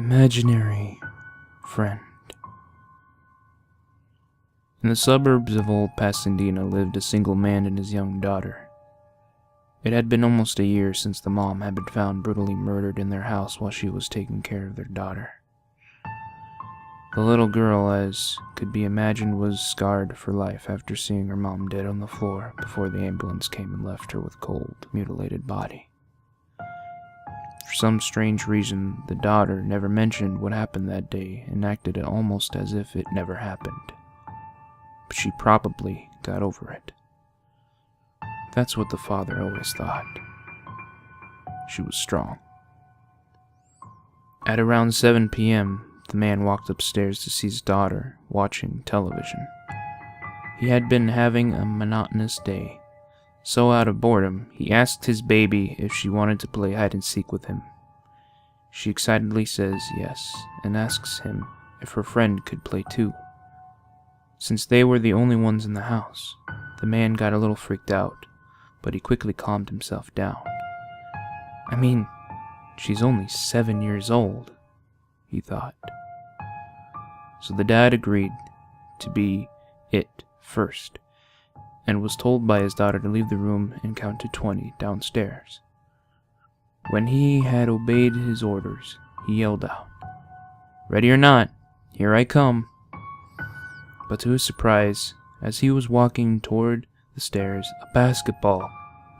Imaginary friend. In the suburbs of old Pasadena lived a single man and his young daughter. It had been almost a year since the mom had been found brutally murdered in their house while she was taking care of their daughter. The little girl, as could be imagined, was scarred for life after seeing her mom dead on the floor before the ambulance came and left her with cold, mutilated body. For some strange reason, the daughter never mentioned what happened that day and acted almost as if it never happened. But she probably got over it. That's what the father always thought. She was strong. At around 7 p.m., the man walked upstairs to see his daughter watching television. He had been having a monotonous day. So out of boredom, he asked his baby if she wanted to play hide-and-seek with him. She excitedly says yes, and asks him if her friend could play too. Since they were the only ones in the house, the man got a little freaked out, but he quickly calmed himself down. I mean, she's only 7 years old, he thought. So the dad agreed to be it first, and was told by his daughter to leave the room and count to 20 downstairs. When he had obeyed his orders, he yelled out, "Ready or not, here I come." But to his surprise, as he was walking toward the stairs, a basketball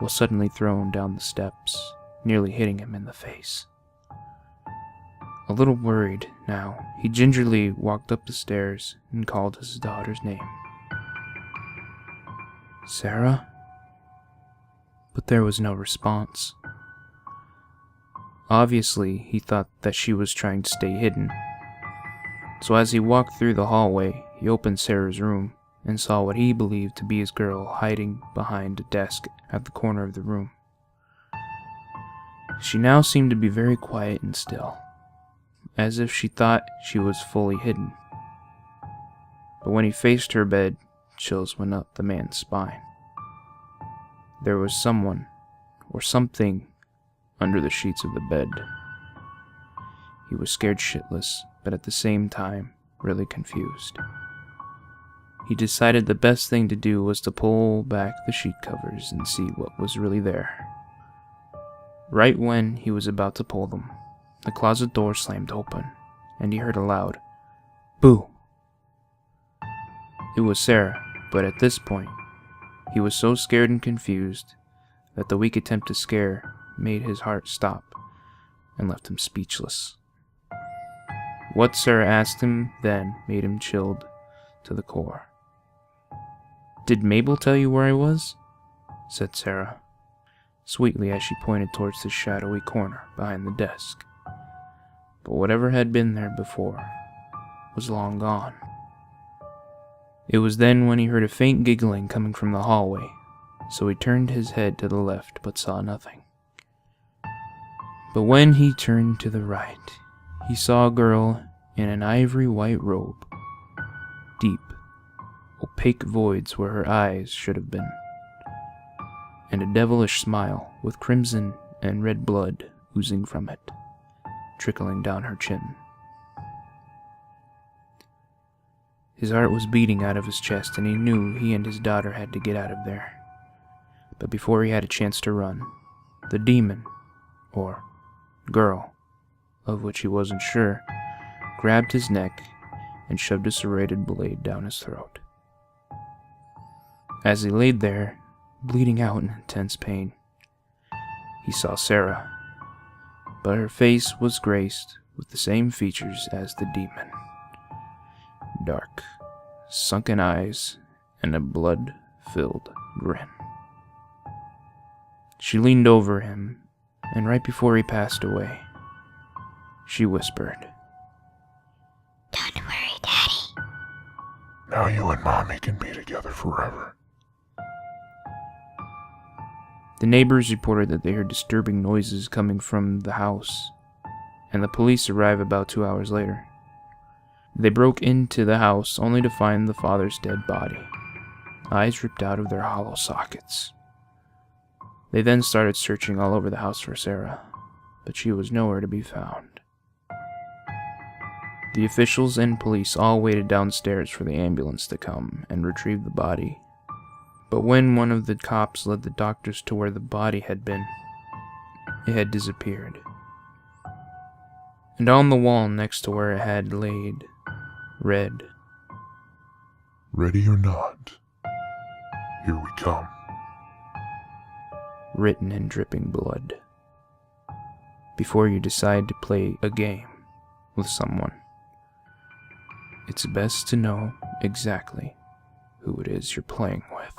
was suddenly thrown down the steps, nearly hitting him in the face. A little worried now, he gingerly walked up the stairs and called his daughter's name. "Sarah?" But there was no response. Obviously, he thought that she was trying to stay hidden. So as he walked through the hallway, he opened Sarah's room and saw what he believed to be his girl hiding behind a desk at the corner of the room. She now seemed to be very quiet and still, as if she thought she was fully hidden. But when he faced her bed, chills went up the man's spine. There was someone, or something, under the sheets of the bed. He was scared shitless, but at the same time, really confused. He decided the best thing to do was to pull back the sheet covers and see what was really there. Right when he was about to pull them, the closet door slammed open, and he heard a loud "Boo!" It was Sarah, but at this point, he was so scared and confused that the weak attempt to scare made his heart stop and left him speechless. What Sarah asked him then made him chilled to the core. "Did Mabel tell you where I was?" said Sarah, sweetly as she pointed towards the shadowy corner behind the desk. But whatever had been there before was long gone. It was then when he heard a faint giggling coming from the hallway, so he turned his head to the left but saw nothing. But when he turned to the right, he saw a girl in an ivory white robe, deep, opaque voids where her eyes should have been, and a devilish smile with crimson and red blood oozing from it, trickling down her chin. His heart was beating out of his chest, and he knew he and his daughter had to get out of there. But before he had a chance to run, the demon, or girl, of which he wasn't sure, grabbed his neck and shoved a serrated blade down his throat. As he laid there, bleeding out in intense pain, he saw Sarah, but her face was graced with the same features as the demon. Dark, sunken eyes, and a blood-filled grin. She leaned over him, and right before he passed away, she whispered, "Don't worry, Daddy. Now you and Mommy can be together forever." The neighbors reported that they heard disturbing noises coming from the house, and the police arrived about 2 hours later. They broke into the house only to find the father's dead body, eyes ripped out of their hollow sockets. They then started searching all over the house for Sarah, but she was nowhere to be found. The officials and police all waited downstairs for the ambulance to come and retrieve the body. But when one of the cops led the doctors to where the body had been, it had disappeared. And on the wall next to where it had laid, read, Ready or not, here we come. written in dripping blood. Before you decide to play a game with someone, it's best to know exactly who it is you're playing with.